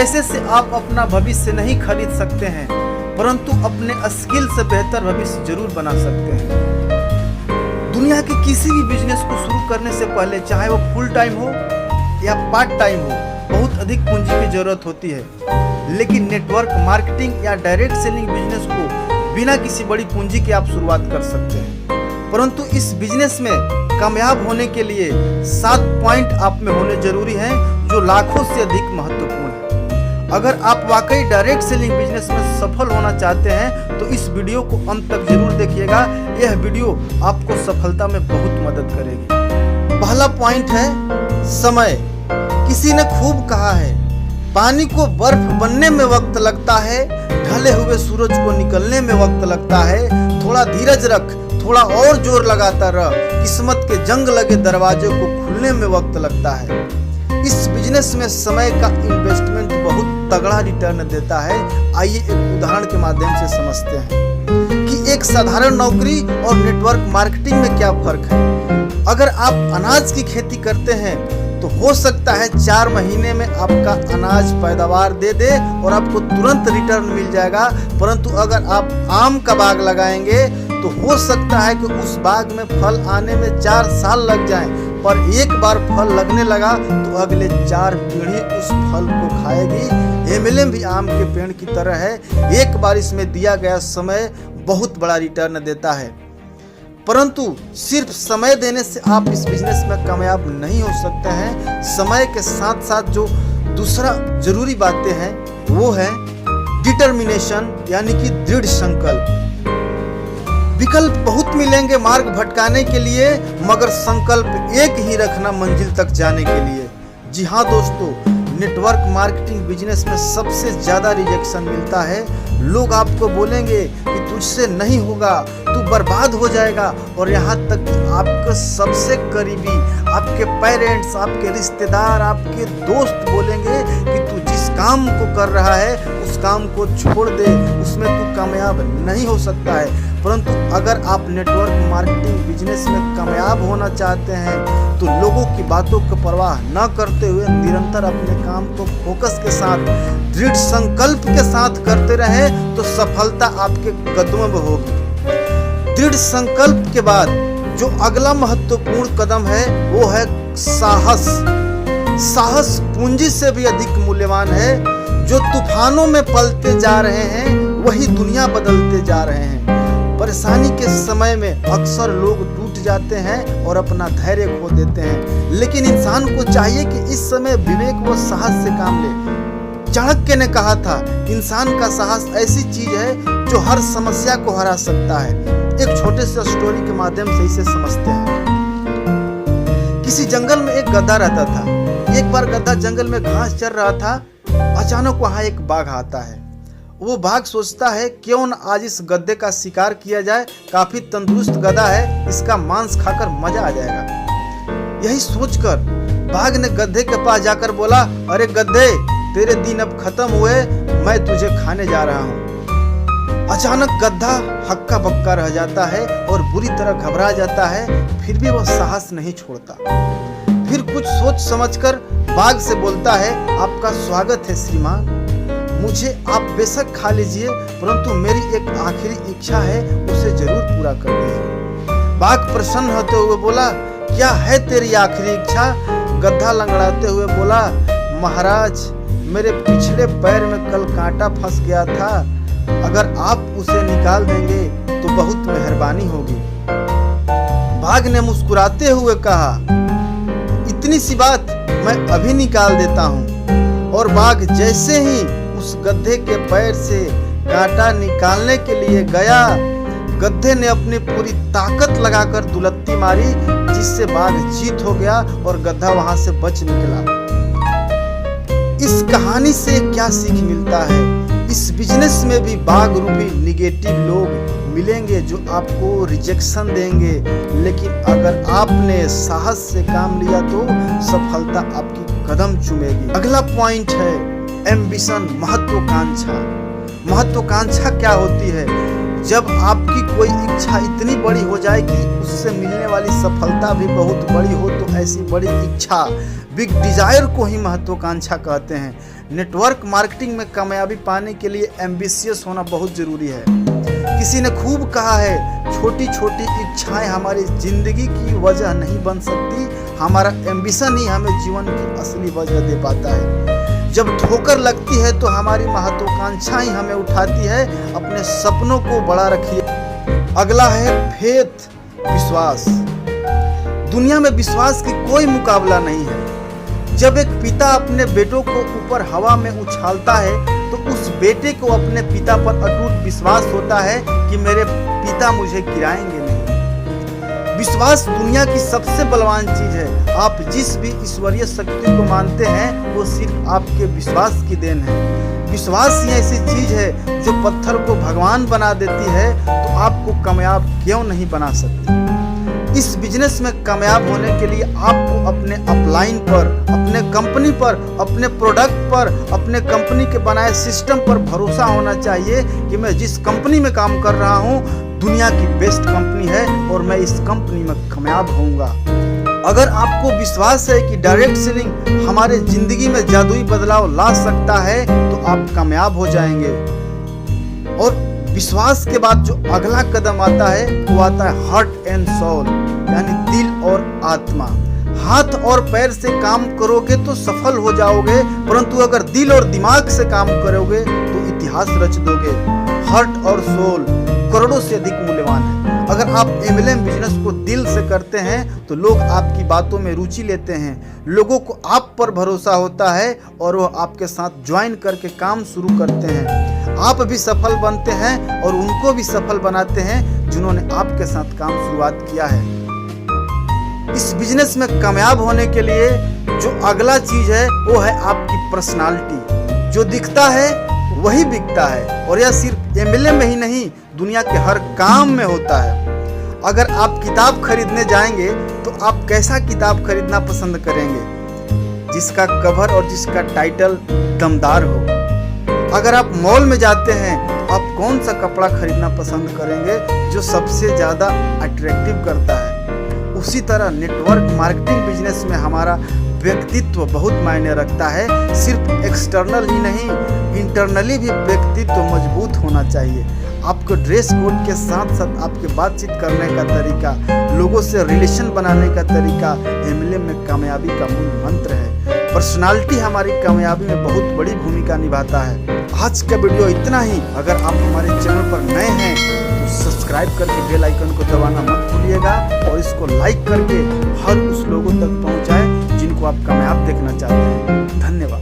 पैसे से आप अपना भविष्य नहीं खरीद सकते हैं, परंतु अपने स्किल से बेहतर भविष्य जरूर बना सकते हैं। दुनिया के किसी भी बिजनेस को शुरू करने से पहले, चाहे वो फुल टाइम हो या पार्ट टाइम हो, बहुत अधिक पूंजी की जरूरत होती है। लेकिन नेटवर्क मार्केटिंग या डायरेक्ट सेलिंग बिजनेस को बिना किसी बड़ी पूंजी के आप शुरुआत कर सकते हैं। परंतु इस बिजनेस में कामयाब होने के लिए 7 पॉइंट आप में होने जरूरी हैं, जो लाखों से अधिक महत्वपूर्ण है। अगर आप वाकई डायरेक्ट सेलिंग बिजनेस में सफल होना चाहते हैं तो इस वीडियो को अंत तक जरूर देखिएगा। यह वीडियो आपको सफलता में बहुत मदद करेगी। पहला पॉइंट है समय। किसी ने खूब कहा है, पानी को बर्फ बनने में वक्त लगता है, ढले हुए सूरज को निकलने में वक्त लगता है। थोड़ा धीरज रख, थोड़ा और जोर लगाता रह, किस्मत के जंग लगे दरवाजे को खुलने में वक्त लगता है। इस बिजनेस में समय का इन्वेस्टमेंट बहुत तगड़ा रिटर्न देता है। आइए एक उदाहरण के माध्यम से समझते हैं कि एक साधारण नौकरी और नेटवर्क मार्केटिंग में क्या फर्क है। अगर आप अनाज की खेती करते हैं तो हो सकता है 4 महीने में आपका अनाज पैदावार दे दे और आपको तुरंत रिटर्न मिल जाएगा। परंतु अगर आप आम का बाग लगाएंगे तो हो सकता है कि उस बाग में फल आने में 4 साल लग जाएं, पर एक बार फल लगने लगा तो अगले 4 पीढ़ी उस फल को खाएगी। MLM भी आम के पेड़ की तरह है, एक बार इसमें दिया गया समय बहुत बड़ा रिटर्न देता है। परंतु सिर्फ समय देने से आप इस बिजनेस में कामयाब नहीं हो सकते हैं। समय के साथ साथ जो दूसरा जरूरी बातें हैं वो है डिटर्मिनेशन, यानी कि दृढ़ संकल्प। विकल्प बहुत मिलेंगे मार्ग भटकाने के लिए, मगर संकल्प एक ही रखना मंजिल तक जाने के लिए। जी हाँ दोस्तों, नेटवर्क मार्केटिंग बिजनेस में सबसे ज्यादा रिजेक्शन मिलता है। लोग आपको बोलेंगे कि तुझसे नहीं होगा, तू बर्बाद हो जाएगा, और यहाँ तक कि आपके सबसे करीबी, आपके पेरेंट्स, आपके रिश्तेदार, आपके दोस्त बोलेंगे कि तू जिस काम को कर रहा है उस काम को छोड़ दे, उसमें तू कामयाब नहीं हो सकता है। परंतु अगर आप नेटवर्क मार्केटिंग बिजनेस में कामयाब होना चाहते हैं तो लोगों की बातों की परवाह न करते हुए निरंतर अपने काम को फोकस के साथ, दृढ़ संकल्प के साथ करते रहें तो सफलता आपके कदमों में होगी। दृढ़ संकल्प के बाद जो अगला महत्वपूर्ण कदम है वो है साहस। साहस पूंजी से भी अधिक मूल्यवान है। जो तूफानों में पलते जा रहे हैं वही दुनिया बदलते जा रहे हैं। परेशानी के समय में अक्सर लोग टूट जाते हैं और अपना धैर्य खो देते हैं, लेकिन इंसान को चाहिए कि इस समय विवेक व साहस से काम ले। चाणक्य ने कहा था, इंसान का साहस ऐसी चीज है जो हर समस्या को हरा सकता है। एक छोटे से स्टोरी के माध्यम से इसे समझते हैं। किसी जंगल में एक गधा रहता था। एक बार गधा जंगल में घास चर रहा था। अचानक वहां एक बाघ आता है। वो बाघ सोचता है क्यों न आज इस गधे का शिकार किया जाए, काफी तंदुरुस्त गधा है, इसका मांस खाकर मजा आ जाएगा। यही सोचकर बाघ ने गधे के पास जाकर बोला, अरे गधे, तेरे दिन अब खत्म हुए, मैं तुझे खाने जा रहा हूँ। अचानक गधा हक्का बक्का रह जाता है और बुरी तरह घबरा जाता है, फिर भी वह साहस नहीं छोड़ता। फिर कुछ सोच समझकर बाघ से बोलता है, आपका स्वागत है श्रीमान, मुझे आप बेशक खा लीजिए, परंतु मेरी एक आखिरी इच्छा है, उसे जरूर पूरा कर दीजिए। बाघ प्रसन्न होते हुए बोला, क्या है तेरी आखिरी इच्छा? गधा लंगड़ाते हुए बोला, महाराज, मेरे पिछले पैर में कल कांटा फंस गया था, अगर आप उसे निकाल देंगे तो बहुत मेहरबानी होगी। बाघ ने मुस्कुराते हुए कहा, इतनी सी बात, मैं अभी निकाल देता हूँ। और बाघ जैसे ही उस गधे के पैर से कांटा निकालने के लिए गया, गधे ने अपनी पूरी ताकत लगाकर दुलत्ती मारी, जिससे बाघ जीत हो गया और गधा वहां से बच निकला। इस कहानी से क्या सीख मिलता है? इस बिजनेस में भी बाघ रूपी निगेटिव लोग मिलेंगे जो आपको रिजेक्शन देंगे, लेकिन अगर आपने साहस से काम लिया तो सफलता आपकी कदम चूमेगी। अगला पॉइंट है एम्बिशन, महत्वाकांक्षा। महत्वाकांक्षा क्या होती है? जब आपकी कोई इच्छा इतनी बड़ी हो जाए कि उससे मिलने वाली सफलता भी बहुत बड़ी हो, तो ऐसी बड़ी इच्छा, बिग डिजायर को ही महत्वाकांक्षा कहते हैं। नेटवर्क मार्केटिंग में कामयाबी पाने के लिए एम्बिशियस होना बहुत जरूरी है। किसी ने खूब कहा है, छोटी छोटी इच्छाएं हमारी जिंदगी की वजह नहीं बन सकती, हमारा एम्बिशन ही हमें जीवन की असली वजह दे पाता है। जब ठोकर लगती है तो हमारी महत्वाकांक्षा ही हमें उठाती है। अपने सपनों को बड़ा रखिए। अगला है फेथ, विश्वास। दुनिया में विश्वास की कोई मुकाबला नहीं है। जब एक पिता अपने बेटों को ऊपर हवा में उछालता है तो उस बेटे को अपने पिता पर अटूट विश्वास होता है कि मेरे पिता मुझे गिराएंगे नहीं। विश्वास दुनिया की सबसे बलवान चीज है। आप जिस भी ईश्वरीय शक्ति को मानते हैं वो सिर्फ आपके विश्वास की देन है। विश्वास ही ऐसी चीज है जो पत्थर को भगवान बना देती है, तो आपको कामयाब क्यों नहीं बना सकती। इस बिजनेस में कामयाब होने के लिए आपको अपने अपलाइन पर, अपने कंपनी पर, अपने प्रोडक्ट पर, अपने कंपनी के बनाए सिस्टम पर भरोसा होना चाहिए कि मैं जिस कंपनी में काम कर रहा हूँ दुनिया की बेस्ट कंपनी है और मैं इस कंपनी में कामयाब होऊंगा। अगर आपको विश्वास है कि डायरेक्ट सेलिंग हमारे जिंदगी में जादुई बदलाव ला सकता है तो आप कामयाब हो जाएंगे। और विश्वास के बाद जो अगला कदम आता है वो आता है हार्ट एंड सोल, यानी दिल और आत्मा। हाथ और पैर से काम करोगे तो सफल हो जाओगे, परंतु अगर दिल और दिमाग से काम करोगे तो इतिहास रच दोगे। हार्ट और सोल करोड़ों से अधिक मूल्यवान है। अगर आप MLM बिजनेस को दिल से करते हैं तो लोग आपकी बातों में रुचि लेते हैं, लोगों को आप पर भरोसा होता है और वो आपके साथ ज्वाइन करके काम शुरू करते हैं। आप भी सफल बनते हैं और उनको भी सफल बनाते हैं जिन्होंने आपके साथ काम शुरुआत किया है। इस बिजनेस में कामयाब होने के लिए जो अगला चीज है वो है आपकी पर्सनालिटी। जो दिखता है वही बिकता है, और यह सिर्फ MLM में ही नहीं दुनिया के हर काम में होता है। अगर आप किताब खरीदने जाएंगे तो आप कैसा किताब खरीदना पसंद करेंगे? जिसका कवर और जिसका टाइटल दमदार हो। अगर आप मॉल में जाते हैं तो आप कौन सा कपड़ा खरीदना पसंद करेंगे जो सबसे ज़्यादा अट्रैक्टिव करता है? उसी तरह नेटवर्क मार्केटिंग बिजनेस में हमारा व्यक्तित्व बहुत मायने रखता है। सिर्फ एक्सटर्नल ही नहीं, इंटरनली भी व्यक्तित्व मजबूत होना चाहिए। आपको ड्रेस कोड के साथ साथ आपके बातचीत करने का तरीका, लोगों से रिलेशन बनाने का तरीका MLM में कामयाबी का मूल मंत्र है। पर्सनालिटी हमारी कामयाबी में बहुत बड़ी भूमिका निभाता है। आज का वीडियो इतना ही। अगर आप हमारे चैनल पर नए हैं तो सब्सक्राइब करके बेल आइकन को दबाना मत भूलिएगा और इसको लाइक करके हर उस लोगों तक पहुंचाएं जिनको आप कामयाब देखना चाहते हैं। धन्यवाद।